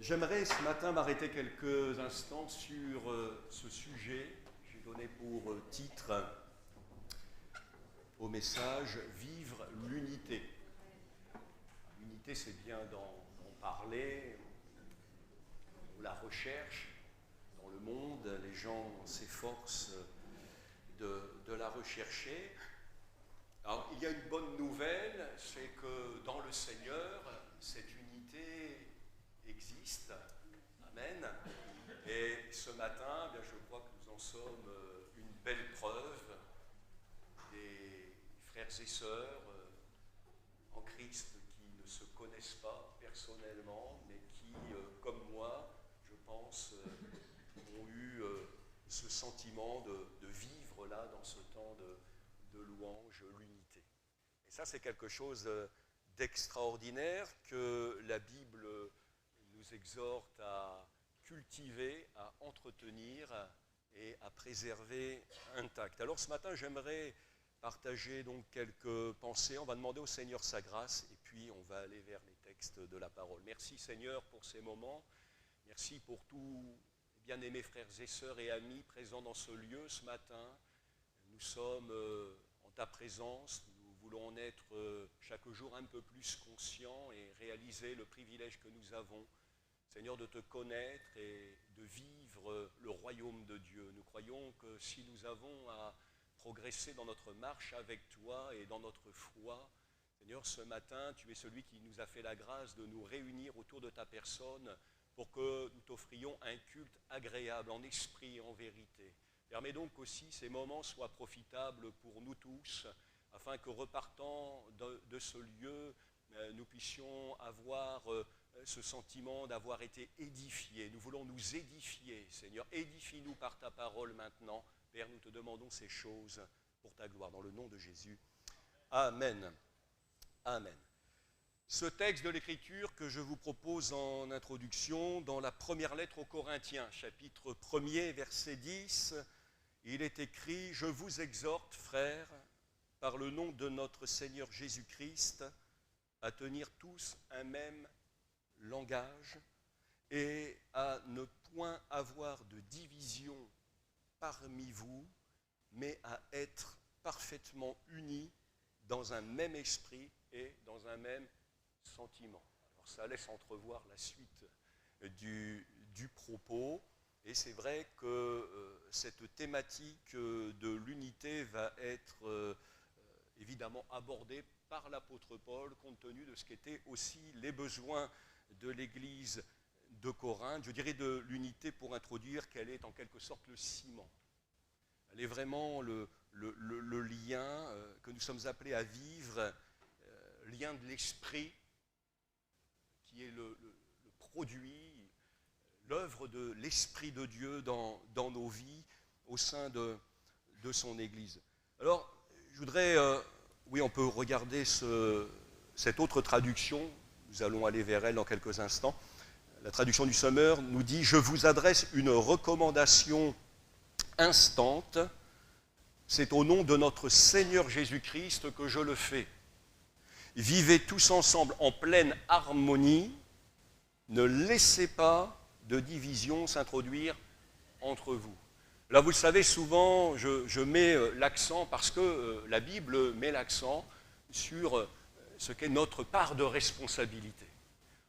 J'aimerais ce matin m'arrêter quelques instants sur ce sujet. J'ai donné pour titre au message « Vivre l'unité ». L'unité, c'est bien d'en parler, on la recherche dans le monde, les gens s'efforcent de la rechercher. Alors, il y a une bonne nouvelle, c'est que dans le Seigneur, cette unité existe. Amen. Et ce matin, bien, je crois que nous en sommes une belle preuve. Des frères et sœurs en Christ qui ne se connaissent pas personnellement, mais qui, comme moi, je pense, ont eu ce sentiment de vivre là, dans ce temps de louange, l'unité. Et ça, c'est quelque chose d'extraordinaire que la Bible nous exhorte à cultiver, à entretenir et à préserver intact. Alors ce matin, j'aimerais partager donc quelques pensées. On va demander au Seigneur sa grâce et puis on va aller vers les textes de la parole. Merci Seigneur pour ces moments. Merci pour tous bien-aimés frères et sœurs et amis présents dans ce lieu ce matin. Nous sommes en ta présence. Nous voulons en être chaque jour un peu plus conscients et réaliser le privilège que nous avons, Seigneur, de te connaître et de vivre le royaume de Dieu. Nous croyons que si nous avons à progresser dans notre marche avec toi et dans notre foi, Seigneur, ce matin, tu es celui qui nous a fait la grâce de nous réunir autour de ta personne pour que nous t'offrions un culte agréable en esprit et en vérité. Permets donc qu'aussi ces moments soient profitables pour nous tous, afin que repartant de ce lieu, nous puissions avoir ce sentiment d'avoir été édifiés. Nous voulons nous édifier, Seigneur. Édifie-nous par ta parole maintenant. Père, nous te demandons ces choses pour ta gloire. Dans le nom de Jésus. Amen. Amen. Ce texte de l'Écriture que je vous propose en introduction, dans la première lettre aux Corinthiens, chapitre 1er, verset 10, il est écrit « Je vous exhorte, frères, par le nom de notre Seigneur Jésus-Christ, à tenir tous un même langage et à ne point avoir de division parmi vous, mais à être parfaitement unis dans un même esprit et dans un même sentiment. » Alors ça laisse entrevoir la suite du propos, et c'est vrai que cette thématique de l'unité va être évidemment abordée par l'apôtre Paul, compte tenu de ce qu'étaient aussi les besoins de l'Église de Corinthe. Je dirais de l'unité pour introduire qu'elle est en quelque sorte le ciment. Elle est vraiment le lien que nous sommes appelés à vivre, lien de l'esprit, qui est le produit, l'œuvre de l'Esprit de Dieu dans nos vies, au sein de son Église. Alors, je voudrais, oui, on peut regarder cette autre traduction. Nous allons aller vers elle dans quelques instants. La traduction du Sommeur nous dit « Je vous adresse une recommandation instante. C'est au nom de notre Seigneur Jésus-Christ que je le fais. Vivez tous ensemble en pleine harmonie. Ne laissez pas de division s'introduire entre vous. » Là, vous le savez, souvent, je mets l'accent, parce que la Bible met l'accent sur ce qu'est notre part de responsabilité.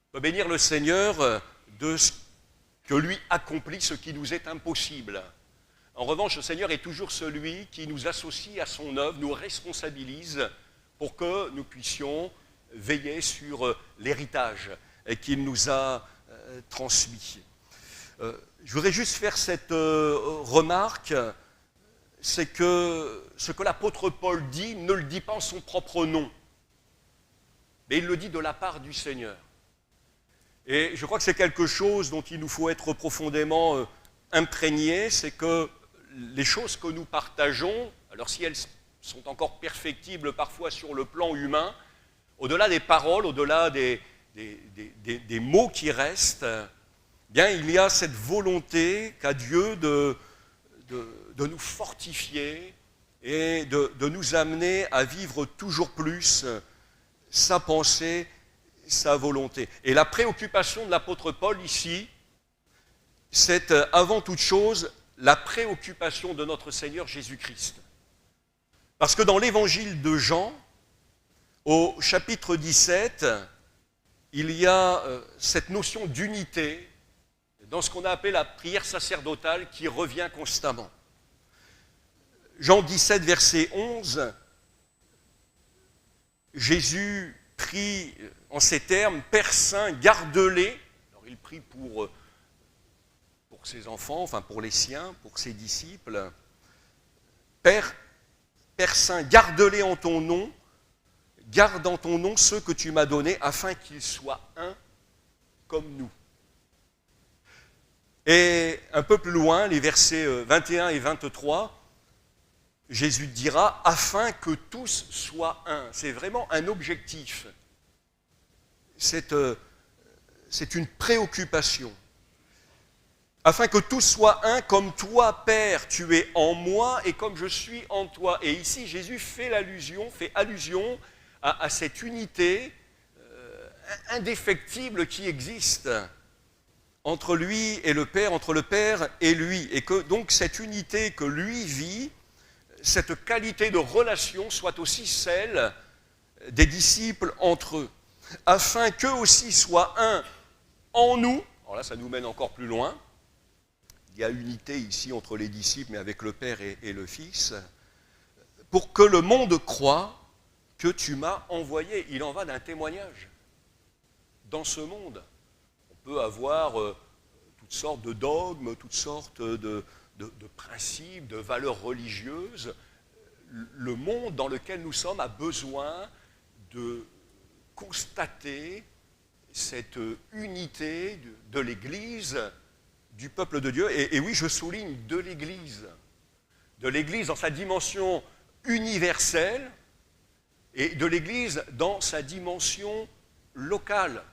On peut bénir le Seigneur de ce que lui accomplit, ce qui nous est impossible. En revanche, le Seigneur est toujours celui qui nous associe à son œuvre, nous responsabilise pour que nous puissions veiller sur l'héritage qu'il nous a transmis. Je voudrais juste faire cette remarque, c'est que ce que l'apôtre Paul dit ne le dit pas en son propre nom, mais il le dit de la part du Seigneur. Et je crois que c'est quelque chose dont il nous faut être profondément imprégnés, c'est que les choses que nous partageons, alors si elles sont encore perfectibles parfois sur le plan humain, au-delà des paroles, au-delà des mots qui restent, bien, il y a cette volonté qu'a Dieu de nous fortifier et de nous amener à vivre toujours plus sa pensée, sa volonté. Et la préoccupation de l'apôtre Paul ici, c'est avant toute chose la préoccupation de notre Seigneur Jésus-Christ. Parce que dans l'évangile de Jean, au chapitre 17, il y a cette notion d'unité dans ce qu'on a appelé la prière sacerdotale qui revient constamment. Jean 17, verset 11, Jésus prie en ces termes, « Père Saint, garde-les ». Alors il prie pour ses enfants, enfin pour les siens, pour ses disciples. « Père Saint, garde-les en ton nom, garde en ton nom ceux que tu m'as donnés, afin qu'ils soient un comme nous. » Et un peu plus loin, les versets 21 et 23, Jésus dira « afin que tous soient un ». C'est vraiment un objectif. C'est une préoccupation. Afin que tous soient un, comme toi, Père, tu es en moi et comme je suis en toi. Et ici, Jésus fait allusion à cette unité indéfectible qui existe entre lui et le Père, entre le Père et lui. Et que donc cette unité que lui vit, cette qualité de relation soit aussi celle des disciples entre eux, afin qu'eux aussi soient un en nous. Alors là, ça nous mène encore plus loin. Il y a unité ici entre les disciples, mais avec le Père et le Fils, pour que le monde croie que tu m'as envoyé. Il en va d'un témoignage. Dans ce monde, on peut avoir toutes sortes de dogmes, toutes sortes de principes, de valeurs religieuses. Le monde dans lequel nous sommes a besoin de constater cette unité de l'Église, du peuple de Dieu. Et oui, je souligne de l'Église dans sa dimension universelle et de l'Église dans sa dimension locale.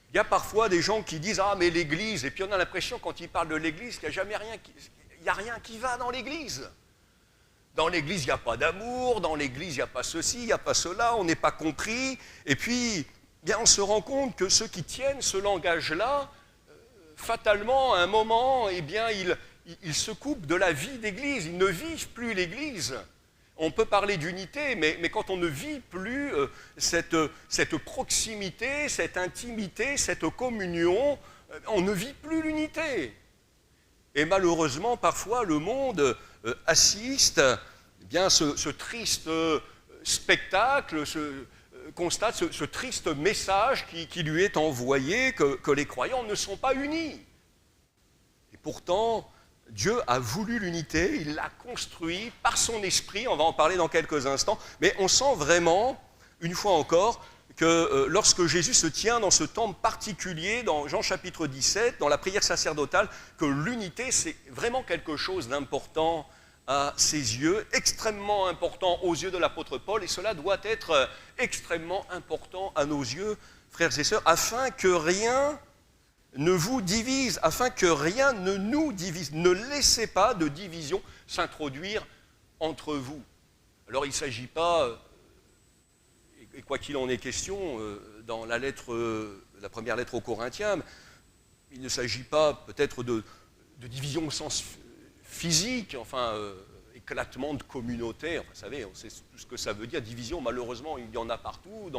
Il y a parfois des gens qui disent « Ah, mais l'Église », et puis on a l'impression quand ils parlent de l'Église qu'il n'y a rien qui va dans l'Église. Dans l'Église, il n'y a pas d'amour, dans l'Église, il n'y a pas ceci, il n'y a pas cela, on n'est pas compris. Et puis, bien, on se rend compte que ceux qui tiennent ce langage-là, fatalement, à un moment, eh bien, ils se coupent de la vie d'Église, ils ne vivent plus l'Église. On peut parler d'unité, mais quand on ne vit plus cette proximité, cette intimité, cette communion, on ne vit plus l'unité. Et malheureusement, parfois, le monde assiste eh bien, ce triste spectacle, constate ce triste message qui lui est envoyé, que les croyants ne sont pas unis. Et pourtant, Dieu a voulu l'unité, il l'a construit par son esprit, on va en parler dans quelques instants, mais on sent vraiment, une fois encore, que lorsque Jésus se tient dans ce temple particulier, dans Jean chapitre 17, dans la prière sacerdotale, que l'unité, c'est vraiment quelque chose d'important à ses yeux, extrêmement important aux yeux de l'apôtre Paul, et cela doit être extrêmement important à nos yeux, frères et sœurs, afin que rien ne vous divise, afin que rien ne nous divise. Ne laissez pas de division s'introduire entre vous. Alors il ne s'agit pas, et quoi qu'il en ait question, dans la première lettre aux Corinthiens, il ne s'agit pas peut-être de division au sens physique, éclatement de communauté. Vous savez, on sait tout ce que ça veut dire. Division, malheureusement, il y en a partout.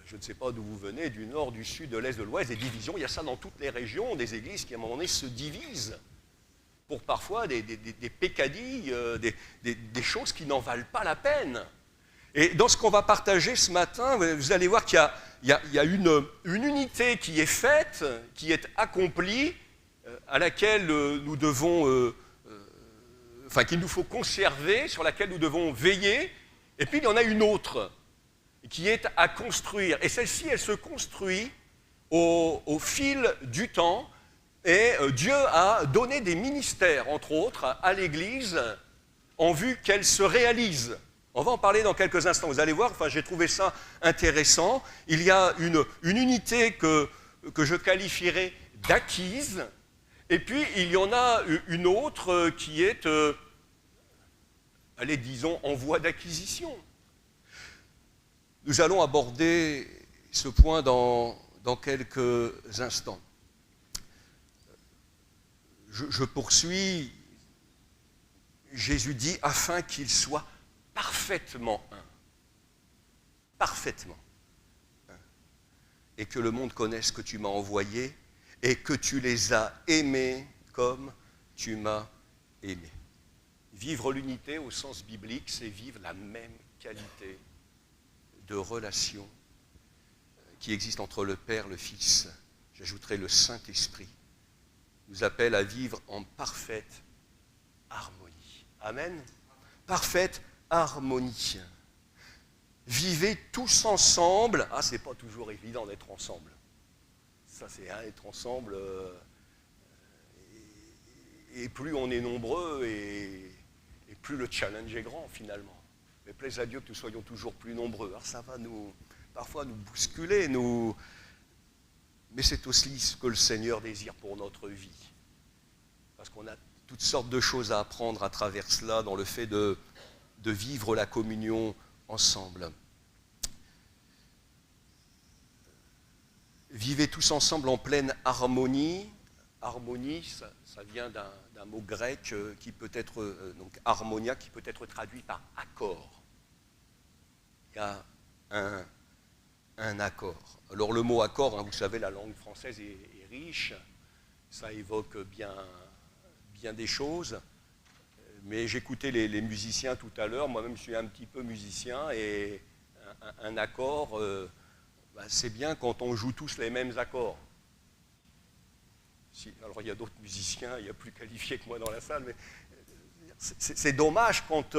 Je ne sais pas d'où vous venez, du nord, du sud, de l'est, de l'ouest, des divisions. Il y a ça dans toutes les régions, des églises qui, à un moment donné, se divisent pour parfois des peccadilles, des choses qui n'en valent pas la peine. Et dans ce qu'on va partager ce matin, vous allez voir qu'il y a une unité qui est faite, qui est accomplie, à laquelle nous devons, qu'il nous faut conserver, sur laquelle nous devons veiller. Et puis il y en a une autre qui est à construire. Et celle-ci, elle se construit au fil du temps. Et Dieu a donné des ministères, entre autres, à l'Église, en vue qu'elle se réalise. On va en parler dans quelques instants. Vous allez voir, j'ai trouvé ça intéressant. Il y a une unité que je qualifierais d'acquise. Et puis, il y en a une autre qui est, disons, en voie d'acquisition. Nous allons aborder ce point dans quelques instants. Je poursuis. Jésus dit, afin qu'il soit parfaitement un. Parfaitement un. Et que le monde connaisse que tu m'as envoyé et que tu les as aimés comme tu m'as aimé. Vivre l'unité au sens biblique, c'est vivre la même qualité de relation qui existe entre le Père, le Fils, j'ajouterai le Saint-Esprit, nous appelle à vivre en parfaite harmonie. Amen. Parfaite harmonie. Vivez tous ensemble. Ah, c'est pas toujours évident d'être ensemble. Ça, c'est être ensemble. Et plus on est nombreux, et plus le challenge est grand, finalement. Mais plaise à Dieu que nous soyons toujours plus nombreux. Alors, ça va parfois nous bousculer, mais c'est aussi ce que le Seigneur désire pour notre vie. Parce qu'on a toutes sortes de choses à apprendre à travers cela, dans le fait de vivre la communion ensemble. Vivez tous ensemble en pleine harmonie. Harmonie, ça vient d'un mot grec qui peut être, donc harmonia, qui peut être traduit par accord. Il y a un accord. Alors le mot accord, vous savez, la langue française est riche, ça évoque bien des choses, mais j'écoutais les musiciens tout à l'heure, moi-même je suis un petit peu musicien, et un accord, c'est bien quand on joue tous les mêmes accords. Alors il y a d'autres musiciens, il y a plus qualifiés que moi dans la salle, mais c'est dommage quand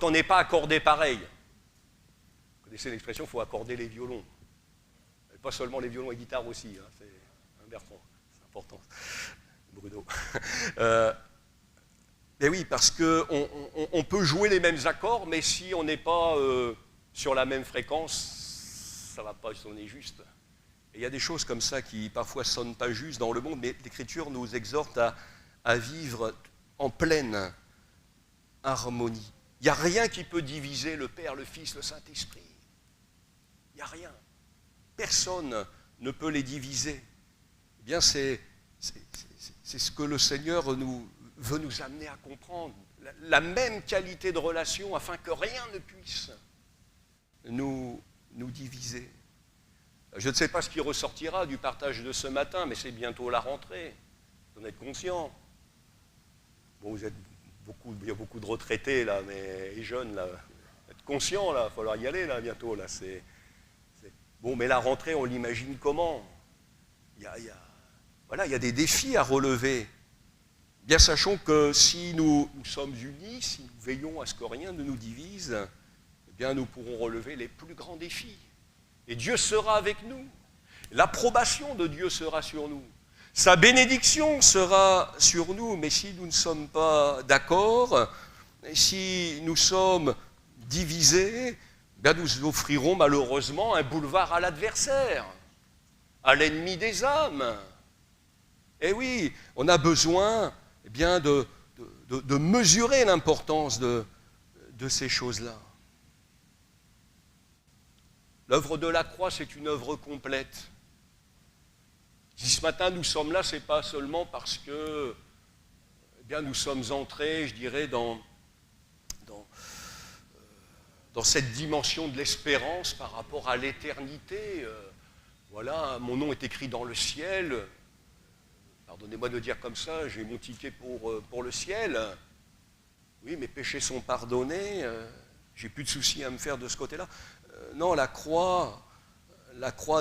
on n'est pas accordé pareil. Vous connaissez l'expression, il faut accorder les violons. Et pas seulement les violons et guitares aussi, c'est un Bertrand, c'est important. Bruno. Mais oui, parce qu'on peut jouer les mêmes accords, mais si on n'est pas sur la même fréquence, ça ne va pas sonner juste. Et il y a des choses comme ça qui parfois ne sonnent pas juste dans le monde, mais l'Écriture nous exhorte à vivre en pleine harmonie. Il n'y a rien qui peut diviser le Père, le Fils, le Saint-Esprit. Il n'y a rien. Personne ne peut les diviser. Eh bien, c'est ce que le Seigneur veut nous amener à comprendre. La même qualité de relation afin que rien ne puisse nous diviser. Je ne sais pas ce qui ressortira du partage de ce matin, mais c'est bientôt la rentrée. Vous en êtes conscients. Bon, il y a beaucoup de retraités là, mais les jeunes là, vous êtes conscients là, il va falloir y aller là bientôt là. Bon, mais la rentrée, on l'imagine comment? Il y a des défis à relever. Bien sachons que si nous sommes unis, si nous veillons à ce que rien ne nous divise, eh bien nous pourrons relever les plus grands défis. Et Dieu sera avec nous. L'approbation de Dieu sera sur nous. Sa bénédiction sera sur nous. Mais si nous ne sommes pas d'accord, si nous sommes divisés, bien nous offrirons malheureusement un boulevard à l'adversaire, à l'ennemi des âmes. Et oui, on a besoin bien de mesurer l'importance de ces choses-là. L'œuvre de la croix, c'est une œuvre complète. Si ce matin nous sommes là, ce n'est pas seulement parce que nous sommes entrés, je dirais, dans cette dimension de l'espérance par rapport à l'éternité. Voilà, mon nom est écrit dans le ciel. Pardonnez-moi de dire comme ça, j'ai mon ticket pour le ciel. Oui, mes péchés sont pardonnés, j'ai plus de soucis à me faire de ce côté-là. Non, la croix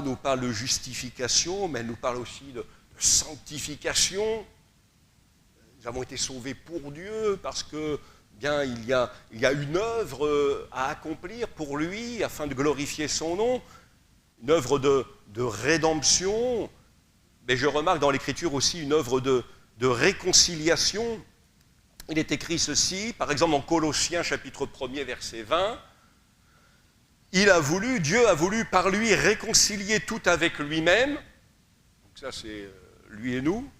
nous parle de justification, mais elle nous parle aussi de sanctification. Nous avons été sauvés pour Dieu parce que il y a une œuvre à accomplir pour lui afin de glorifier son nom, une œuvre de rédemption, mais je remarque dans l'Écriture aussi une œuvre de réconciliation. Il est écrit ceci, par exemple en Colossiens chapitre 1er verset 20, Dieu a voulu par lui réconcilier tout avec lui-même, donc ça c'est lui et nous,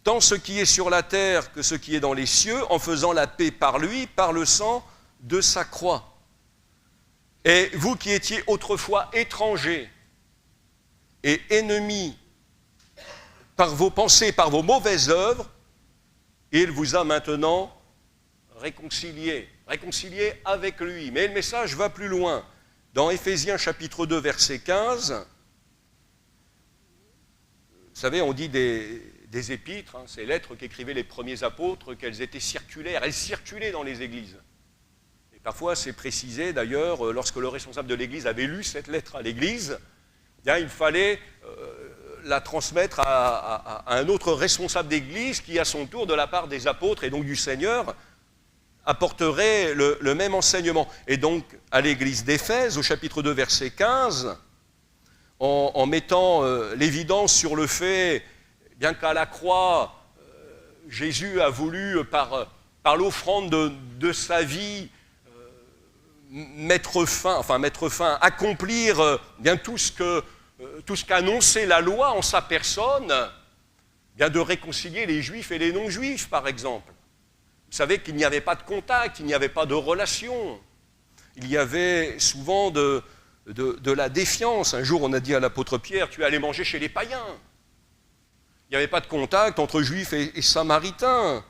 tant ce qui est sur la terre que ce qui est dans les cieux, en faisant la paix par lui, par le sang de sa croix. Et vous qui étiez autrefois étrangers et ennemis par vos pensées, par vos mauvaises œuvres, il vous a maintenant réconciliés avec lui. Mais le message va plus loin. Dans Éphésiens chapitre 2, verset 15, vous savez, on dit des épîtres, ces lettres qu'écrivaient les premiers apôtres, qu'elles étaient circulaires, elles circulaient dans les églises. Et parfois, c'est précisé d'ailleurs, lorsque le responsable de l'église avait lu cette lettre à l'église, bien, il fallait la transmettre à un autre responsable d'église qui, à son tour, de la part des apôtres et donc du Seigneur, apporterait le même enseignement. Et donc, à l'église d'Éphèse, au chapitre 2, verset 15, en mettant l'évidence sur le fait, bien qu'à la croix, Jésus a voulu, par l'offrande de sa vie, mettre fin, accomplir bien tout ce qu'annonçait la loi en sa personne, bien de réconcilier les Juifs et les non-Juifs, par exemple. Vous savez qu'il n'y avait pas de contact, il n'y avait pas de relation. Il y avait souvent de la défiance. Un jour, on a dit à l'apôtre Pierre, tu es allé manger chez les païens. Il n'y avait pas de contact entre Juifs et Samaritains.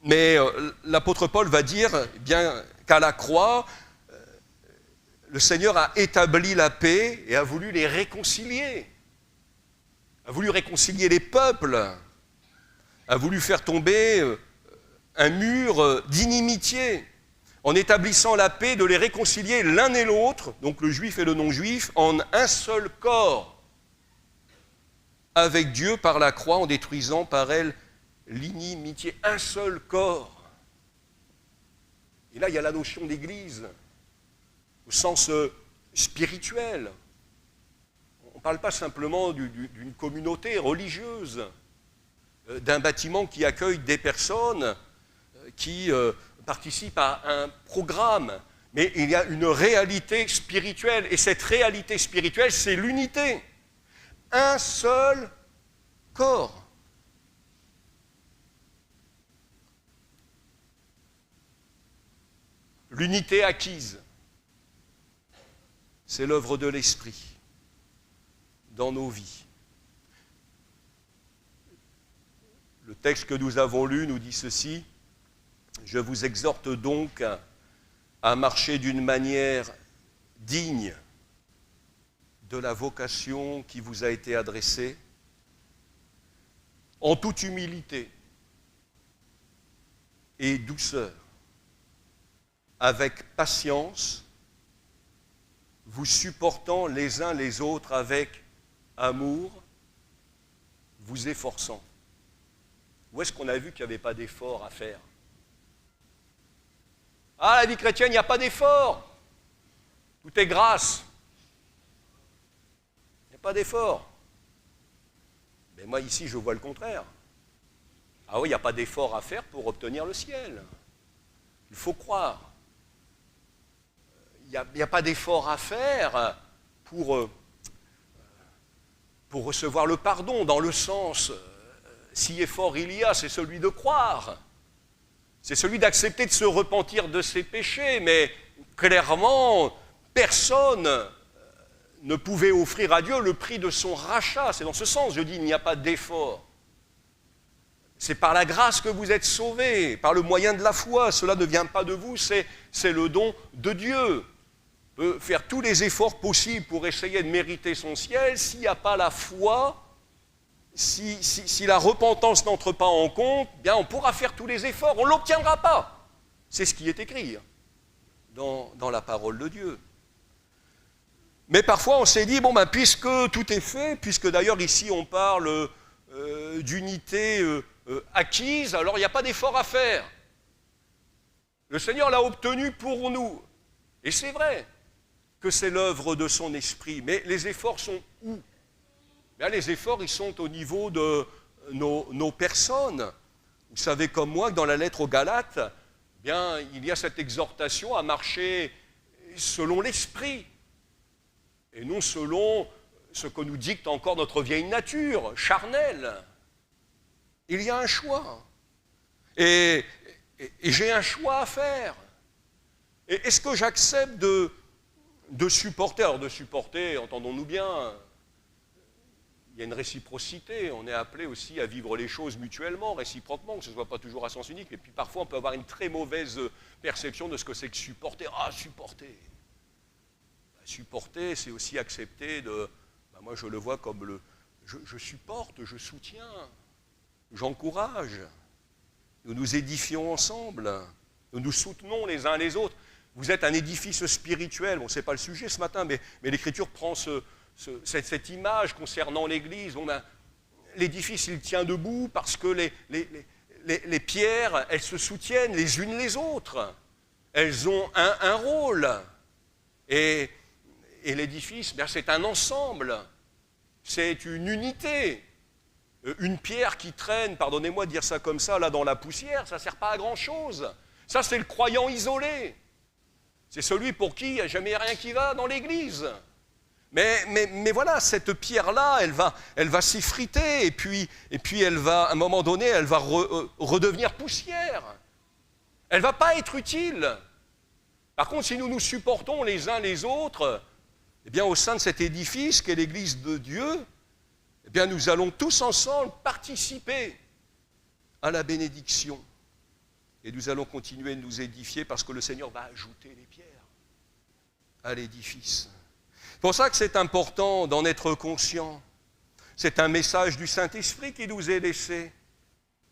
Mais l'apôtre Paul va dire bien qu'à la croix, le Seigneur a établi la paix et a voulu les réconcilier. A voulu réconcilier les peuples. A voulu faire tomber un mur d'inimitié, en établissant la paix, de les réconcilier l'un et l'autre, donc le juif et le non-juif, en un seul corps, avec Dieu par la croix, en détruisant par elle l'inimitié. Un seul corps. Et là, il y a la notion d'église, au sens spirituel. On ne parle pas simplement d'une communauté religieuse, d'un bâtiment qui accueille des personnes qui participent à un programme, mais il y a une réalité spirituelle, et cette réalité spirituelle, c'est l'unité. Un seul corps. L'unité acquise, c'est l'œuvre de l'Esprit dans nos vies. Le texte que nous avons lu nous dit ceci: je vous exhorte donc à marcher d'une manière digne de la vocation qui vous a été adressée, en toute humilité et douceur, avec patience, vous supportant les uns les autres avec amour, vous efforçant. Où est-ce qu'on a vu qu'il n'y avait pas d'effort à faire? Ah, la vie chrétienne, il n'y a pas d'effort. Tout est grâce. Il n'y a pas d'effort. Mais moi, ici, je vois le contraire. Ah oui, il n'y a pas d'effort à faire pour obtenir le ciel. Il faut croire. Il n'y a pas d'effort à faire pour recevoir le pardon, dans le sens, si effort il y a, c'est celui de croire. C'est celui d'accepter de se repentir de ses péchés, mais clairement, personne ne pouvait offrir à Dieu le prix de son rachat. C'est dans ce sens, je dis, il n'y a pas d'effort. C'est par la grâce que vous êtes sauvés, par le moyen de la foi. Cela ne vient pas de vous, c'est le don de Dieu. On peut faire tous les efforts possibles pour essayer de mériter son ciel. S'il n'y a pas la foi, si la repentance n'entre pas en compte, bien on pourra faire tous les efforts, on ne l'obtiendra pas. C'est ce qui est écrit dans la parole de Dieu. Mais parfois on s'est dit, bon ben puisque tout est fait, puisque d'ailleurs ici on parle d'unité acquise, alors il n'y a pas d'effort à faire. Le Seigneur l'a obtenu pour nous. Et c'est vrai que c'est l'œuvre de son esprit, mais les efforts sont où? Bien, les efforts, ils sont au niveau de nos personnes. Vous savez comme moi que dans la lettre aux Galates, bien, il y a cette exhortation à marcher selon l'esprit, et non selon ce que nous dicte encore notre vieille nature, charnelle. Il y a un choix. Et j'ai un choix à faire. Et est-ce que j'accepte de supporter. Alors de supporter, entendons-nous bien, il y a une réciprocité. On est appelé aussi à vivre les choses mutuellement, réciproquement, que ce ne soit pas toujours à sens unique. Et puis parfois, on peut avoir une très mauvaise perception de ce que c'est que supporter. Ah, supporter. Supporter, c'est aussi accepter de... moi, je le vois comme le... Je supporte, je soutiens, j'encourage. Nous nous édifions ensemble. Nous nous soutenons les uns les autres. Vous êtes un édifice spirituel. Bon, ce n'est pas le sujet ce matin, mais l'Écriture prend cette image concernant l'Église. L'édifice, il tient debout parce que les pierres, elles se soutiennent les unes les autres. Elles ont un rôle. Et l'édifice, c'est un ensemble. C'est une unité. Une pierre qui traîne, pardonnez-moi de dire ça comme ça, là dans la poussière, ça ne sert pas à grand-chose. Ça, c'est le croyant isolé. C'est celui pour qui il n'y a jamais rien qui va dans l'église. Mais voilà, cette pierre-là, elle va s'effriter, et puis elle va, à un moment donné, elle va redevenir poussière. Elle ne va pas être utile. Par contre, si nous nous supportons les uns les autres, eh bien, au sein de cet édifice qu'est l'Église de Dieu, eh bien, nous allons tous ensemble participer à la bénédiction. Et nous allons continuer de nous édifier parce que le Seigneur va ajouter les pierres à l'édifice. C'est pour ça que c'est important d'en être conscient. C'est un message du Saint-Esprit qui nous est laissé.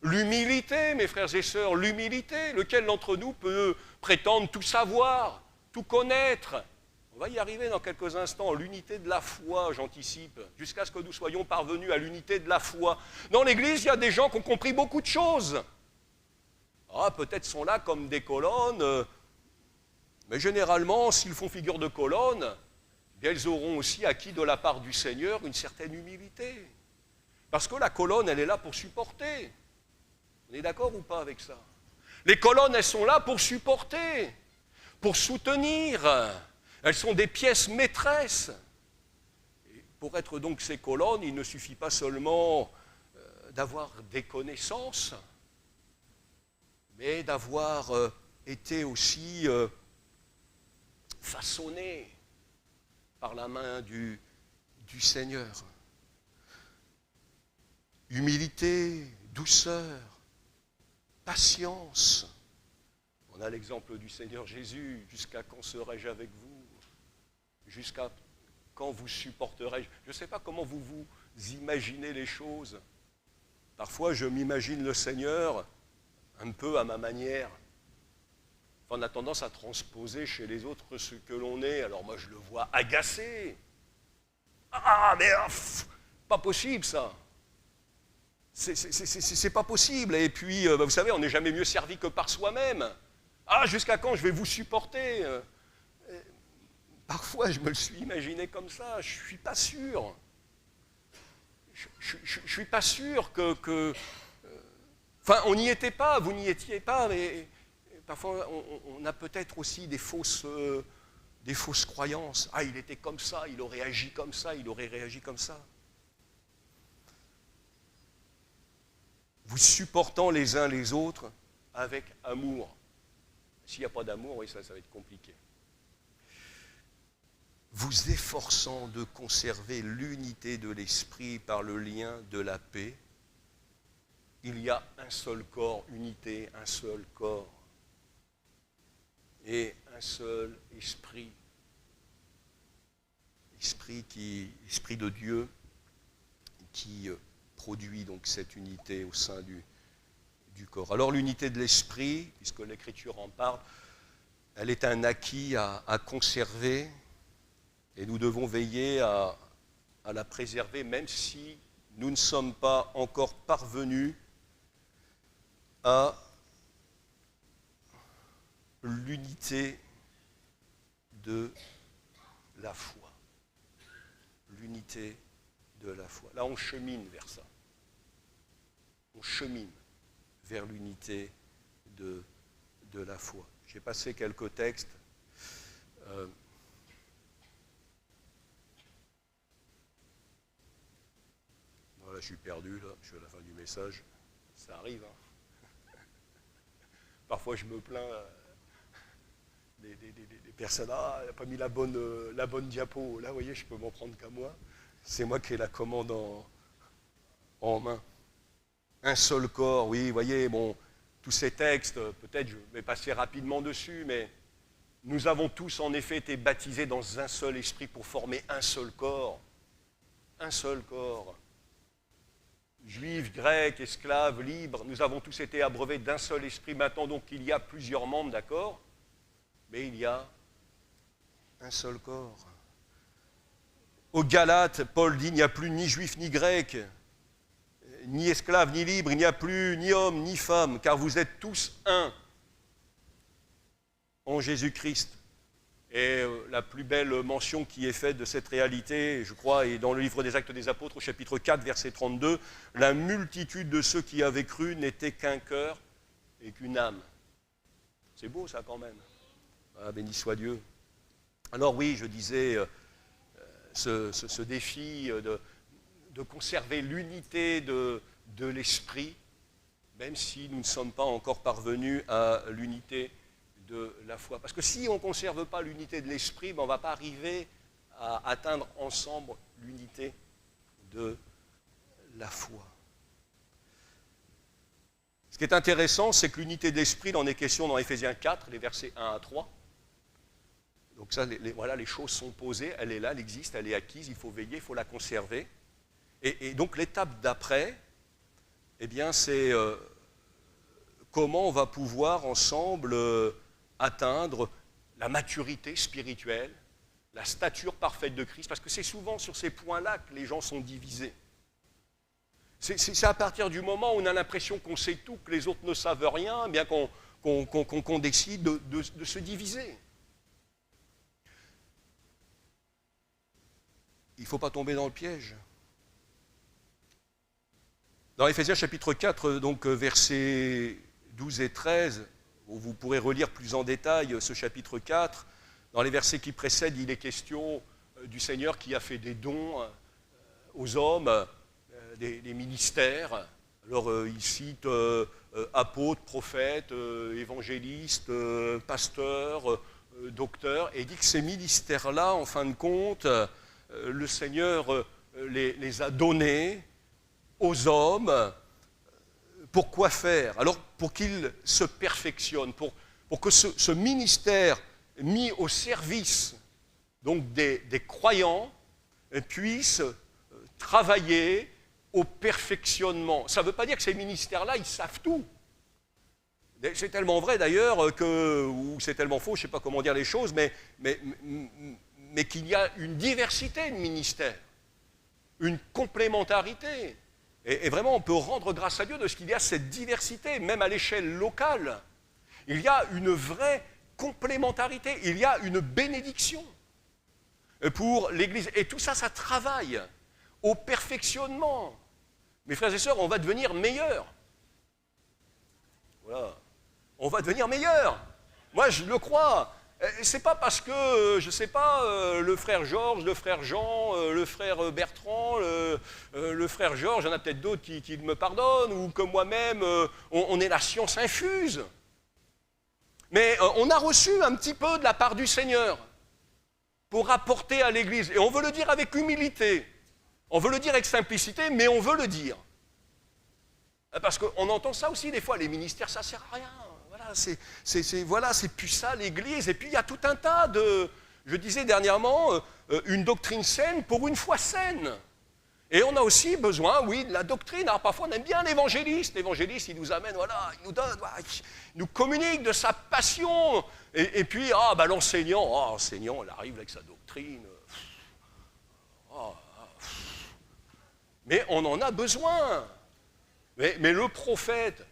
L'humilité, mes frères et sœurs, l'humilité. Lequel d'entre nous peut prétendre tout savoir, tout connaître? On va y arriver dans quelques instants. L'unité de la foi, j'anticipe, jusqu'à ce que nous soyons parvenus à l'unité de la foi. Dans l'Église, il y a des gens qui ont compris beaucoup de choses. Ah, peut-être sont là comme des colonnes, mais généralement, s'ils font figure de colonnes, eh bien, ils auront aussi acquis de la part du Seigneur une certaine humilité. Parce que la colonne, elle est là pour supporter. On est d'accord ou pas avec ça? Les colonnes, elles sont là pour supporter, pour soutenir. Elles sont des pièces maîtresses. Et pour être donc ces colonnes, il ne suffit pas seulement d'avoir des connaissances, mais d'avoir été aussi façonné par la main du Seigneur. Humilité, douceur, patience. On a l'exemple du Seigneur Jésus. Jusqu'à quand serai-je avec vous? Jusqu'à quand vous supporterai-je? Je ne sais pas comment vous imaginez les choses. Parfois, je m'imagine le Seigneur un peu à ma manière. Enfin, on a tendance à transposer chez les autres ce que l'on est. Alors moi, je le vois agacé. Ah, mais pas possible, ça. C'est pas possible. Et puis, vous savez, on n'est jamais mieux servi que par soi-même. Ah, jusqu'à quand je vais vous supporter? Parfois, je me le suis imaginé comme ça. Je ne suis pas sûr. Je ne suis pas sûr que enfin, on n'y était pas, vous n'y étiez pas, mais parfois, on a peut-être aussi des fausses croyances. Ah, il était comme ça, il aurait agi comme ça, il aurait réagi comme ça. Vous supportant les uns les autres avec amour. S'il n'y a pas d'amour, oui, ça va être compliqué. Vous efforçant de conserver l'unité de l'esprit par le lien de la paix. Il y a un seul corps, unité, un seul corps et un seul esprit. Esprit de Dieu qui produit donc cette unité au sein du corps. Alors l'unité de l'esprit, puisque l'Écriture en parle, elle est un acquis à conserver et nous devons veiller à la préserver même si nous ne sommes pas encore parvenus à l'unité de la foi. L'unité de la foi. Là, on chemine vers ça. On chemine vers l'unité de la foi. J'ai passé quelques textes. Voilà, je suis perdu, là. Je suis à la fin du message. Ça arrive, hein. Parfois, je me plains des personnes, il n'a pas mis la bonne diapo. Là, vous voyez, je peux m'en prendre qu'à moi. C'est moi qui ai la commande en main. Un seul corps, oui, vous voyez, bon, tous ces textes, peut-être je vais passer rapidement dessus, mais nous avons tous en effet été baptisés dans un seul esprit pour former un seul corps. Un seul corps. Juifs, grecs, esclaves, libres, nous avons tous été abreuvés d'un seul esprit. Maintenant, donc, il y a plusieurs membres, d'accord, mais il y a un seul corps. Aux Galates, Paul dit, il n'y a plus ni juif ni grec, ni esclave ni libre, il n'y a plus ni homme ni femme, car vous êtes tous un en Jésus-Christ. Et la plus belle mention qui est faite de cette réalité, je crois, est dans le livre des Actes des Apôtres, au chapitre 4, verset 32, « La multitude de ceux qui avaient cru n'était qu'un cœur et qu'une âme. » C'est beau ça quand même. Ah, béni soit Dieu. Alors oui, je disais, ce défi de conserver l'unité de l'esprit, même si nous ne sommes pas encore parvenus à l'unité de la foi. Parce que si on ne conserve pas l'unité de l'esprit, on ne va pas arriver à atteindre ensemble l'unité de la foi. Ce qui est intéressant, c'est que l'unité de l'esprit, il en est question dans Éphésiens 4, les versets 1 à 3. Donc ça, voilà, les choses sont posées, elle est là, elle existe, elle est acquise, il faut veiller, il faut la conserver. Et donc l'étape d'après, eh bien, c'est comment on va pouvoir ensemble atteindre la maturité spirituelle, la stature parfaite de Christ, parce que c'est souvent sur ces points-là que les gens sont divisés. C'est à partir du moment où on a l'impression qu'on sait tout, que les autres ne savent rien, bien qu'on décide de se diviser. Il ne faut pas tomber dans le piège. Dans Éphésiens chapitre 4, donc versets 12 et 13, où vous pourrez relire plus en détail ce chapitre 4, dans les versets qui précèdent, il est question du Seigneur qui a fait des dons aux hommes, des ministères. Alors il cite apôtres, prophètes, évangélistes, pasteurs, docteurs, et il dit que ces ministères-là, en fin de compte, le Seigneur les a donnés aux hommes. Pour quoi faire? Alors, pour qu'ils se perfectionnent, pour que ce ministère mis au service donc des croyants puisse travailler au perfectionnement. Ça ne veut pas dire que ces ministères-là, ils savent tout. C'est tellement vrai d'ailleurs ou c'est tellement faux, je ne sais pas comment dire les choses, mais qu'il y a une diversité de ministères, une complémentarité. Et vraiment, on peut rendre grâce à Dieu de ce qu'il y a cette diversité, même à l'échelle locale. Il y a une vraie complémentarité, il y a une bénédiction pour l'Église. Et tout ça, ça travaille au perfectionnement. Mes frères et sœurs, on va devenir meilleurs. Voilà. On va devenir meilleurs. Moi, je le crois. C'est pas parce que, je ne sais pas, le frère Georges, le frère Jean, le frère Bertrand, le frère Georges, il y en a peut-être d'autres qui me pardonnent, ou que moi-même, on est la science infuse. Mais on a reçu un petit peu de la part du Seigneur pour apporter à l'Église. Et on veut le dire avec humilité, on veut le dire avec simplicité, mais on veut le dire. Parce qu'on entend ça aussi des fois, les ministères, ça ne sert à rien. C'est plus ça l'Église. Et puis il y a tout un tas de, je disais dernièrement, une doctrine saine pour une foi saine. Et on a aussi besoin, oui, de la doctrine. Alors parfois on aime bien l'évangéliste. L'évangéliste, il nous amène, voilà, il nous donne, voilà, il nous communique de sa passion. Et puis, l'enseignant, il arrive avec sa doctrine. Mais on en a besoin. Mais le prophète,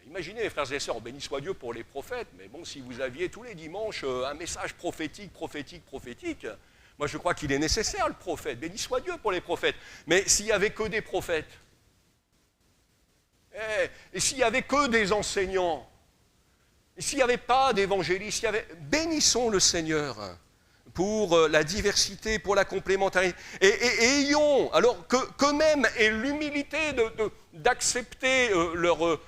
imaginez, frères et sœurs, béni soit Dieu pour les prophètes, mais bon, si vous aviez tous les dimanches un message prophétique, moi je crois qu'il est nécessaire le prophète, béni soit Dieu pour les prophètes. Mais s'il n'y avait que des prophètes, et s'il n'y avait que des enseignants, et s'il n'y avait pas d'évangélistes, bénissons le Seigneur pour la diversité, pour la complémentarité. Et ayons, alors que même, et l'humilité d'accepter leur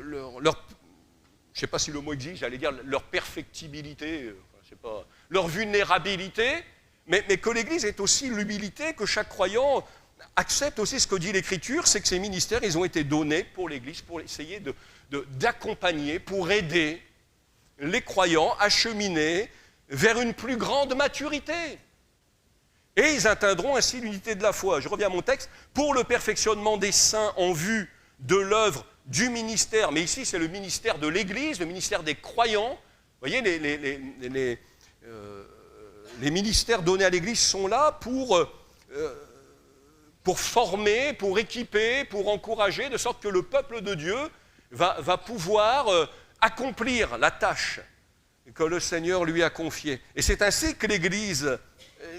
je ne sais pas si le mot existe, j'allais dire leur perfectibilité, c'est pas leur vulnérabilité, mais que l'Église est aussi l'humilité, que chaque croyant accepte aussi ce que dit l'Écriture, c'est que ces ministères, ils ont été donnés pour l'Église, pour essayer d'accompagner, pour aider les croyants à cheminer vers une plus grande maturité. Et ils atteindront ainsi l'unité de la foi. Je reviens à mon texte. Pour le perfectionnement des saints en vue de l'œuvre du ministère, mais ici c'est le ministère de l'Église, le ministère des croyants. Vous voyez, les ministères donnés à l'Église sont là pour former, pour équiper, pour encourager, de sorte que le peuple de Dieu va pouvoir accomplir la tâche que le Seigneur lui a confiée. Et c'est ainsi que l'Église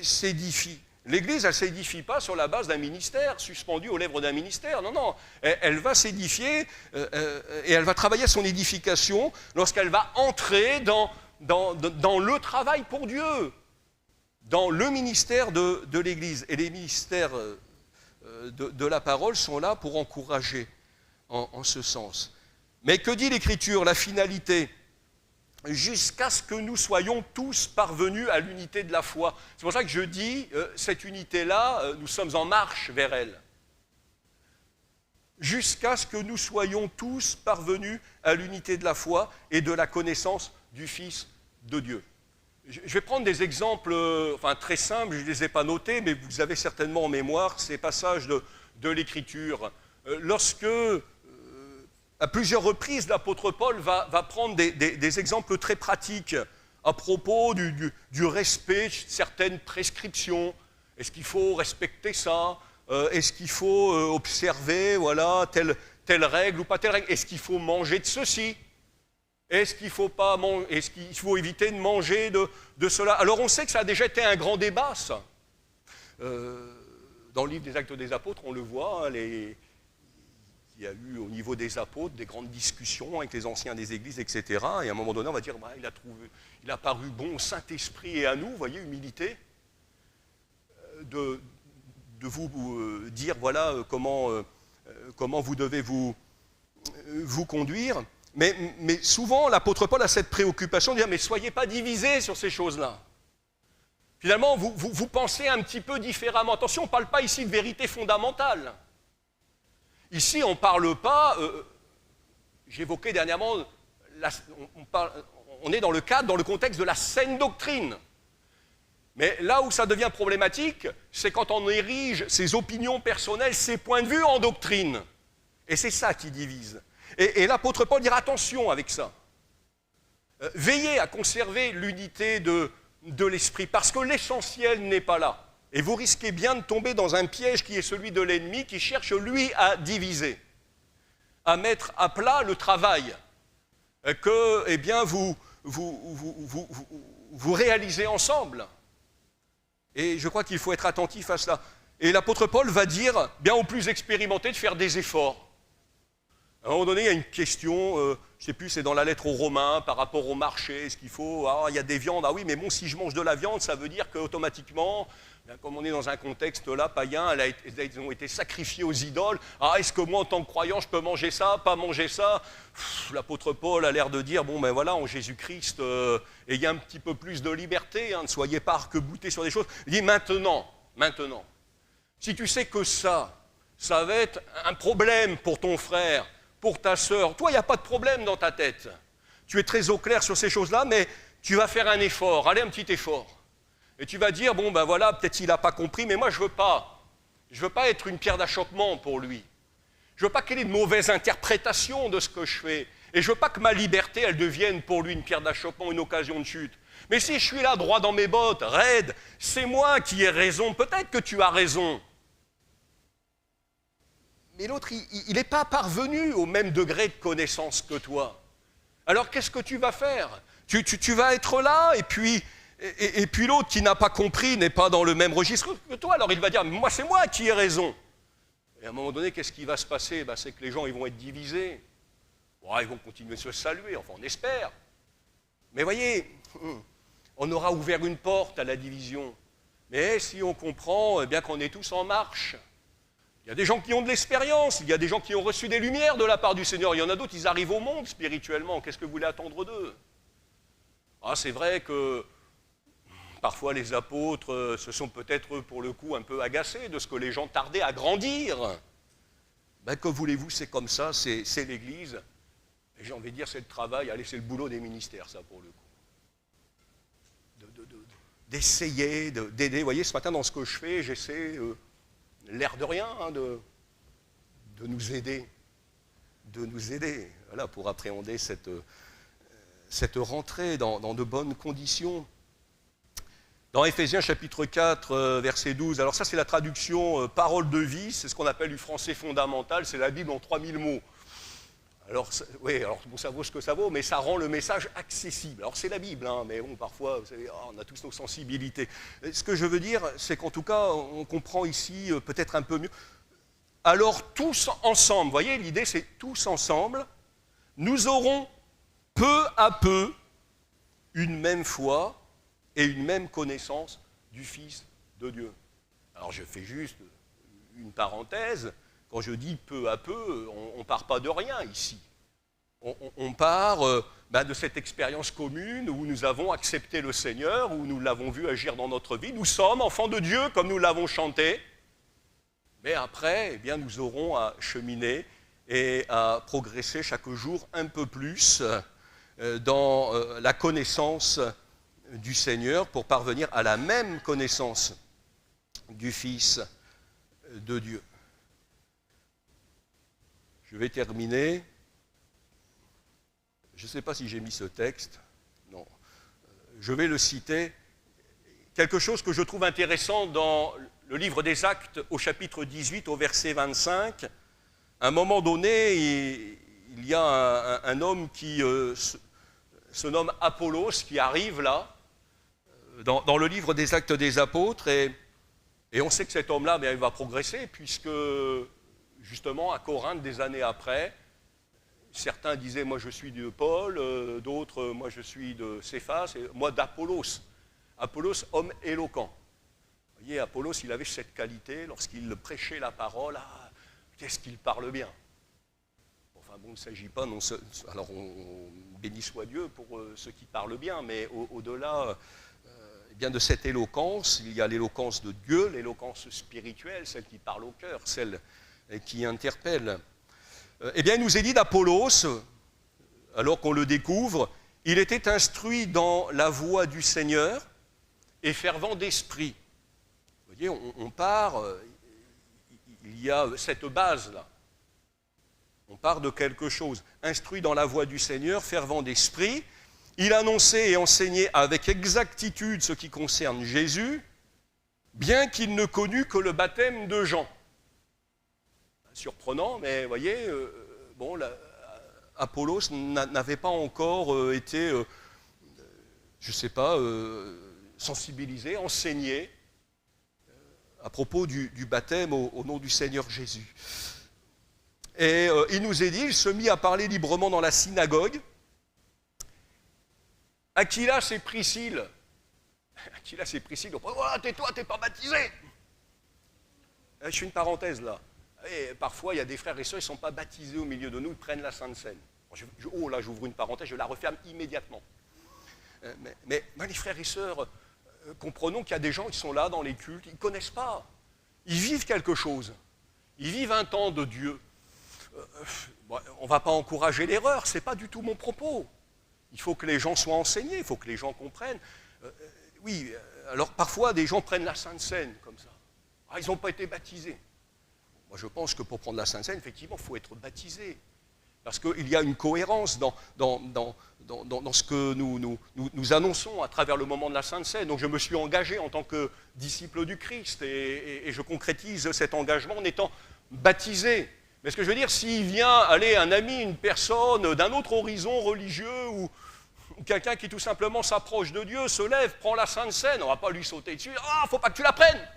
s'édifie. L'Église, elle ne s'édifie pas sur la base d'un ministère, suspendu aux lèvres d'un ministère. Non, non. Elle va s'édifier et elle va travailler à son édification lorsqu'elle va entrer dans le travail pour Dieu, dans le ministère de l'Église. Et les ministères de la parole sont là pour encourager en ce sens. Mais que dit l'Écriture? La finalité, jusqu'à ce que nous soyons tous parvenus à l'unité de la foi. C'est pour ça que je dis, cette unité-là, nous sommes en marche vers elle. Jusqu'à ce que nous soyons tous parvenus à l'unité de la foi et de la connaissance du Fils de Dieu. Je vais prendre des exemples très simples, je ne les ai pas notés, mais vous avez certainement en mémoire ces passages de l'Écriture. Lorsque, à plusieurs reprises, l'apôtre Paul va prendre des exemples très pratiques à propos du respect de certaines prescriptions. Est-ce qu'il faut respecter ça? Est-ce qu'il faut observer telle règle ou pas telle règle? Est-ce qu'il faut manger de ceci? Est-ce qu'il faut éviter de manger de cela? Alors on sait que ça a déjà été un grand débat, ça. Dans le livre des Actes des Apôtres, on le voit, il y a eu au niveau des apôtres des grandes discussions avec les anciens des églises, etc. Et à un moment donné, on va dire, il a paru bon au Saint-Esprit et à nous, vous voyez, humilité, de vous dire, voilà, comment vous devez vous conduire. Mais souvent, l'apôtre Paul a cette préoccupation de dire, mais soyez pas divisés sur ces choses-là. Finalement, vous pensez un petit peu différemment. Attention, on ne parle pas ici de vérité fondamentale. Ici, on ne parle pas, j'évoquais dernièrement, on est dans le contexte de la saine doctrine. Mais là où ça devient problématique, c'est quand on érige ses opinions personnelles, ses points de vue en doctrine. Et c'est ça qui divise. Et l'apôtre Paul dira attention avec ça. Veillez à conserver l'unité de l'esprit, parce que l'essentiel n'est pas là. Et vous risquez bien de tomber dans un piège qui est celui de l'ennemi, qui cherche, lui, à diviser, à mettre à plat le travail que vous réalisez ensemble. Et je crois qu'il faut être attentif à cela. Et l'apôtre Paul va dire, bien aux plus expérimentés, de faire des efforts. À un moment donné, il y a une question, je ne sais plus, c'est dans la lettre aux Romains, par rapport au marché, est-ce qu'il faut, il y a des viandes, oui, mais bon, si je mange de la viande, ça veut dire qu'automatiquement, comme on est dans un contexte là, païen, elles ont été sacrifiées aux idoles, est-ce que moi, en tant que croyant, je peux manger ça, pas manger ça? L'apôtre Paul a l'air de dire, en Jésus-Christ, ayez un petit peu plus de liberté, ne soyez pas arc-boutés sur des choses. Il dit, maintenant, si tu sais que ça va être un problème pour ton frère, pour ta sœur, toi, il n'y a pas de problème dans ta tête. Tu es très au clair sur ces choses-là, mais tu vas faire un effort, un petit effort. Et tu vas dire, peut-être il n'a pas compris, mais moi, je ne veux pas être une pierre d'achoppement pour lui. Je ne veux pas qu'il ait de mauvaises interprétations de ce que je fais. Et je ne veux pas que ma liberté, elle devienne pour lui une pierre d'achoppement, une occasion de chute. Mais si je suis là, droit dans mes bottes, raide, c'est moi qui ai raison, peut-être que tu as raison. Mais l'autre, il n'est pas parvenu au même degré de connaissance que toi. Alors, qu'est-ce que tu vas faire? Tu vas être là, et puis l'autre qui n'a pas compris n'est pas dans le même registre que toi. Alors, il va dire, c'est moi qui ai raison. Et à un moment donné, qu'est-ce qui va se passer? C'est que les gens, ils vont être divisés. Ils vont continuer de se saluer, enfin, on espère. Mais voyez, on aura ouvert une porte à la division. Mais si on comprend bien qu'on est tous en marche, il y a des gens qui ont de l'expérience, il y a des gens qui ont reçu des lumières de la part du Seigneur, il y en a d'autres, ils arrivent au monde spirituellement, qu'est-ce que vous voulez attendre d'eux? C'est vrai que parfois les apôtres se sont peut-être pour le coup un peu agacés de ce que les gens tardaient à grandir. Ben, que voulez-vous, c'est comme ça, c'est l'Église. Et j'ai envie de dire, c'est le travail, allez, c'est le boulot des ministères, ça, pour le coup. D'essayer, d'aider. Vous voyez, ce matin, dans ce que je fais, j'essaie, l'air de rien, de nous aider. Voilà, pour appréhender cette rentrée dans de bonnes conditions. Dans Éphésiens chapitre 4, verset 12, alors ça c'est la traduction parole de vie, c'est ce qu'on appelle du français fondamental, c'est la Bible en 3000 mots. Alors, oui, alors bon, ça vaut ce que ça vaut, mais ça rend le message accessible. Alors c'est la Bible, hein, mais bon, parfois, vous savez, on a tous nos sensibilités. Ce que je veux dire, c'est qu'en tout cas, on comprend ici peut-être un peu mieux. Alors tous ensemble, vous voyez, l'idée c'est tous ensemble, nous aurons peu à peu une même foi et une même connaissance du Fils de Dieu. Alors je fais juste une parenthèse, quand je dis peu à peu, on ne part pas de rien ici. On part de cette expérience commune où nous avons accepté le Seigneur, où nous l'avons vu agir dans notre vie. Nous sommes enfants de Dieu comme nous l'avons chanté, mais après, eh bien, nous aurons à cheminer et à progresser chaque jour un peu plus dans la connaissance du Seigneur pour parvenir à la même connaissance du Fils de Dieu. Je vais terminer. Je ne sais pas si j'ai mis ce texte. Non. Je vais le citer. Quelque chose que je trouve intéressant dans le livre des Actes au chapitre 18 au verset 25. À un moment donné, il y a un homme qui se nomme Apollos qui arrive là, dans le livre des Actes des Apôtres, et on sait que cet homme-là, il va progresser, puisque justement à Corinthe, des années après, certains disaient moi je suis de Paul, d'autres moi je suis de Céphas, et moi d'Apollos. Apollos, homme éloquent. Vous voyez, Apollos, il avait cette qualité, lorsqu'il prêchait la parole, qu'est-ce qu'il parle bien. Enfin bon, il ne s'agit pas, alors on béni soit Dieu pour ceux qui parlent bien, mais au-delà bien de cette éloquence, il y a l'éloquence de Dieu, l'éloquence spirituelle, celle qui parle au cœur, celle qui interpelle. Eh bien, il nous est dit d'Apollos, alors qu'on le découvre, il était instruit dans la voie du Seigneur et fervent d'esprit. Vous voyez, on part, il y a cette base-là. On part de quelque chose. Instruit dans la voie du Seigneur, fervent d'esprit, il annonçait et enseignait avec exactitude ce qui concerne Jésus, bien qu'il ne connût que le baptême de Jean. Surprenant, mais vous voyez, Apollos n'avait pas encore été, je ne sais pas, sensibilisé, enseigné à propos du baptême au nom du Seigneur Jésus. Et il nous est dit, il se mit à parler librement dans la synagogue. Aquilas et Priscille, oh, tais-toi, t'es pas baptisé. Je fais une parenthèse là. Et parfois, il y a des frères et sœurs, ils ne sont pas baptisés au milieu de nous, ils prennent la Sainte Seine. Là, j'ouvre une parenthèse, je la referme immédiatement. Mais les frères et sœurs, comprenons qu'il y a des gens qui sont là dans les cultes, ils ne connaissent pas. Ils vivent quelque chose. Ils vivent un temps de Dieu. On ne va pas encourager l'erreur, ce n'est pas du tout mon propos. Il faut que les gens soient enseignés, il faut que les gens comprennent. Alors parfois, des gens prennent la Sainte Seine comme ça. Ils n'ont pas été baptisés. Moi, je pense que pour prendre la Sainte Seine, effectivement, il faut être baptisé. Parce qu'il y a une cohérence dans ce que nous annonçons à travers le moment de la Sainte Seine. Donc je me suis engagé en tant que disciple du Christ et je concrétise cet engagement en étant baptisé. Mais ce que je veux dire, s'il vient, un ami, une personne d'un autre horizon religieux ou quelqu'un qui tout simplement s'approche de Dieu, se lève, prend la Sainte Seine, on ne va pas lui sauter dessus. Ah, il ne faut pas que tu la prennes.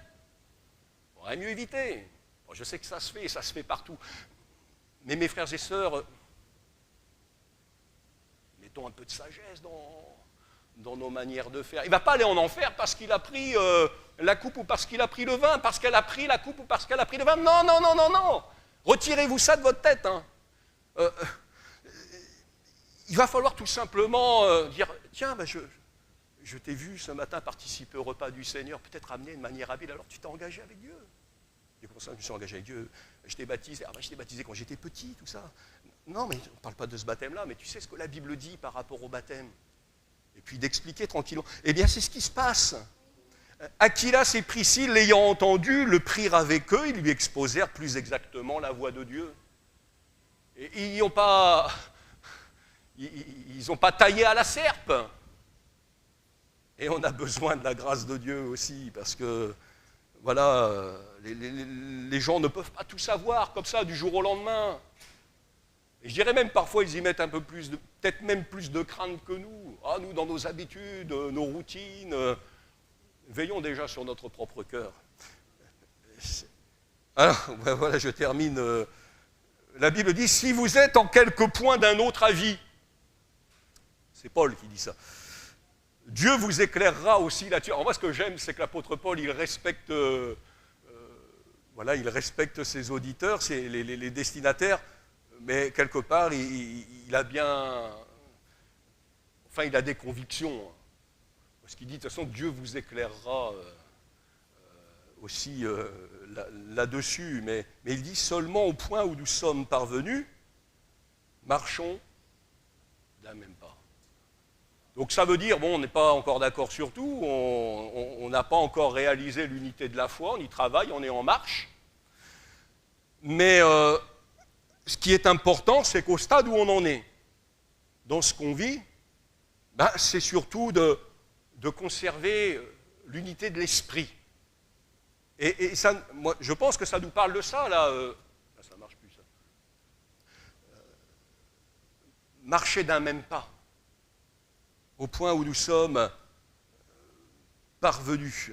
On aurait mieux éviter. Bon, je sais que ça se fait partout. Mais mes frères et sœurs, mettons un peu de sagesse dans nos manières de faire. Il ne va pas aller en enfer parce qu'il a pris la coupe ou parce qu'il a pris le vin, parce qu'elle a pris la coupe ou parce qu'elle a pris le vin. Non, non, non, non, non. Retirez-vous ça de votre tête. Il va falloir tout simplement dire, tiens, je t'ai vu ce matin participer au repas du Seigneur, peut-être amené de manière habile, alors tu t'es engagé avec Dieu. Et comment ça, je me suis engagé avec Dieu? Je t'ai baptisé. Ah ben, je t'ai baptisé quand j'étais petit, tout ça. Non, mais on ne parle pas de ce baptême-là, mais tu sais ce que la Bible dit par rapport au baptême. Et puis d'expliquer tranquillement. Eh bien, c'est ce qui se passe. Aquilas et Priscille, l'ayant entendu, le prirent avec eux, ils lui exposèrent plus exactement la voix de Dieu. Et ils n'ont pas taillé à la serpe. Et on a besoin de la grâce de Dieu aussi, parce que, voilà, les gens ne peuvent pas tout savoir comme ça du jour au lendemain. Et je dirais même parfois ils y mettent un peu plus, peut-être même plus de crainte que nous. Ah, nous, dans nos habitudes, nos routines, veillons déjà sur notre propre cœur. Alors, ben voilà, je termine. La Bible dit, si vous êtes en quelque point d'un autre avis, c'est Paul qui dit ça, Dieu vous éclairera aussi là-dessus. Alors moi, ce que j'aime, c'est que l'apôtre Paul, il respecte, il respecte ses auditeurs, les destinataires, mais quelque part, il a bien... Enfin, il a des convictions. Parce qu'il dit, de toute façon, Dieu vous éclairera aussi là-dessus. Mais il dit, seulement au point où nous sommes parvenus, marchons d'un même pas. Donc ça veut dire, bon, on n'est pas encore d'accord sur tout, on n'a pas encore réalisé l'unité de la foi, on y travaille, on est en marche. Mais ce qui est important, c'est qu'au stade où on en est, dans ce qu'on vit, ben, c'est surtout de conserver l'unité de l'esprit. Et ça, moi, je pense que ça nous parle de ça, là. Ça ne marche plus, ça. Marcher d'un même pas, au point où nous sommes parvenus.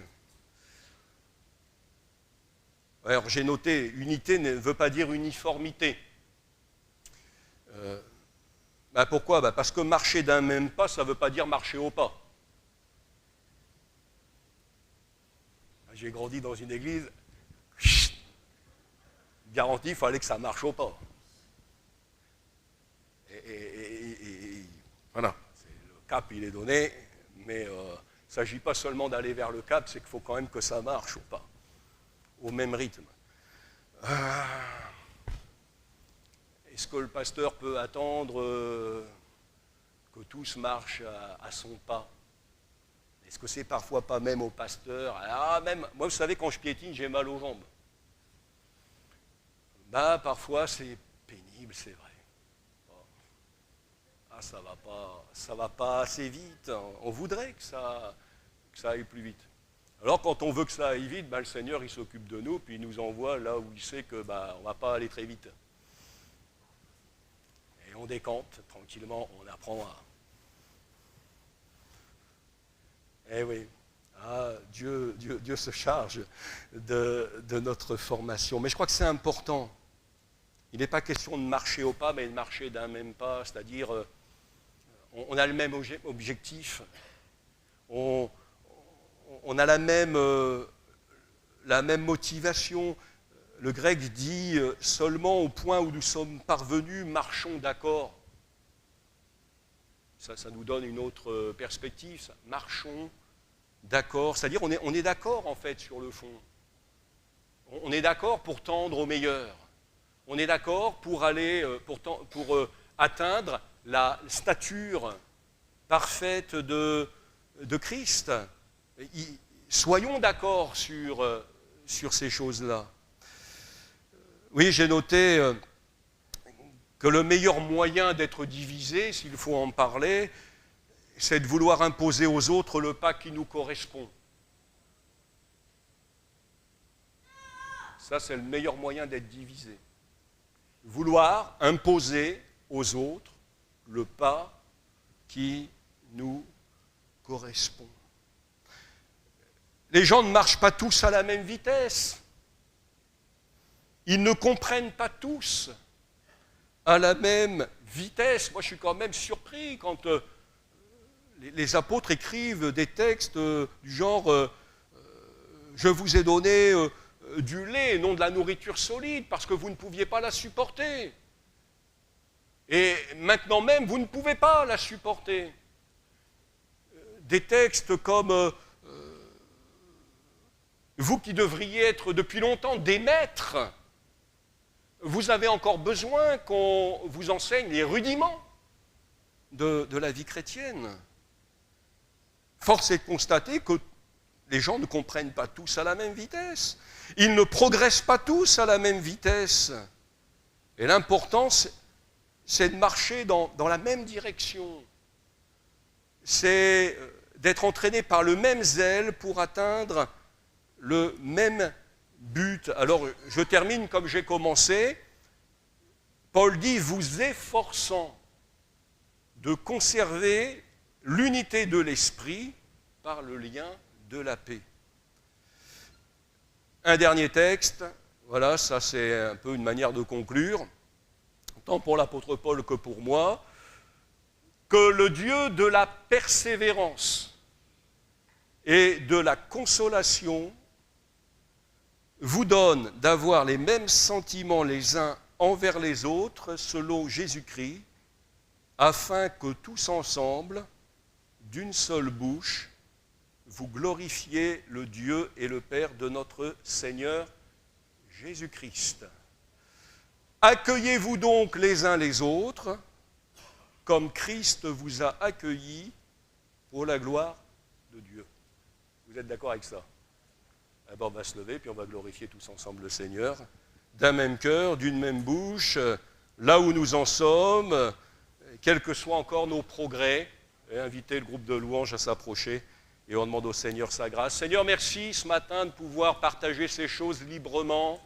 Alors, j'ai noté, unité ne veut pas dire uniformité. Pourquoi? Parce que marcher d'un même pas, ça ne veut pas dire marcher au pas. J'ai grandi dans une église, garantie, il fallait que ça marche au pas. Et voilà, le cap il est donné, mais il ne s'agit pas seulement d'aller vers le cap, c'est qu'il faut quand même que ça marche au pas, au même rythme. Est-ce que le pasteur peut attendre que tous marchent à son pas? Est-ce que c'est parfois pas même au pasteur? Même, moi, vous savez, quand je piétine, j'ai mal aux jambes. Parfois, c'est pénible, c'est vrai. Ça va pas assez vite. On voudrait que ça aille plus vite. Alors, quand on veut que ça aille vite, le Seigneur, il s'occupe de nous, puis il nous envoie là où il sait que on va pas aller très vite. Et on décante tranquillement, on apprend à... Eh oui, Dieu se charge de notre formation. Mais je crois que c'est important. Il n'est pas question de marcher au pas, mais de marcher d'un même pas, c'est-à-dire on a le même objectif, on a la même motivation. Le grec dit seulement au point où nous sommes parvenus, marchons d'accord. Ça nous donne une autre perspective, ça. Pour d'accord, c'est-à-dire on est d'accord en fait sur le fond. On est d'accord pour tendre au meilleur. On est d'accord pour aller, pour atteindre la stature parfaite de Christ. Soyons d'accord sur ces choses-là. Oui, j'ai noté que le meilleur moyen d'être divisé, s'il faut en parler, c'est de vouloir imposer aux autres le pas qui nous correspond. Ça, c'est le meilleur moyen d'être divisé. Vouloir imposer aux autres le pas qui nous correspond. Les gens ne marchent pas tous à la même vitesse. Ils ne comprennent pas tous à la même vitesse. Moi, je suis quand même surpris quand les apôtres écrivent des textes du genre « Je vous ai donné du lait et non de la nourriture solide parce que vous ne pouviez pas la supporter. Et maintenant même, vous ne pouvez pas la supporter. » des textes comme vous qui devriez être depuis longtemps des maîtres, vous avez encore besoin qu'on vous enseigne les rudiments de la vie chrétienne. Force est de constater que les gens ne comprennent pas tous à la même vitesse. Ils ne progressent pas tous à la même vitesse. Et l'important, c'est de marcher dans la même direction. C'est d'être entraîné par le même zèle pour atteindre le même but. Alors, je termine comme j'ai commencé. Paul dit, vous efforçant de conserver l'unité de l'esprit par le lien de la paix. Un dernier texte, voilà, ça c'est un peu une manière de conclure, tant pour l'apôtre Paul que pour moi, que le Dieu de la persévérance et de la consolation vous donne d'avoir les mêmes sentiments les uns envers les autres selon Jésus-Christ, afin que tous ensemble, d'une seule bouche, vous glorifiez le Dieu et le Père de notre Seigneur Jésus-Christ. Accueillez-vous donc les uns les autres, comme Christ vous a accueillis pour la gloire de Dieu. Vous êtes d'accord avec ça? D'abord, on va se lever, puis on va glorifier tous ensemble le Seigneur, d'un même cœur, d'une même bouche, là où nous en sommes, quels que soient encore nos progrès, et inviter le groupe de louanges à s'approcher, et on demande au Seigneur sa grâce. Seigneur, merci ce matin de pouvoir partager ces choses librement,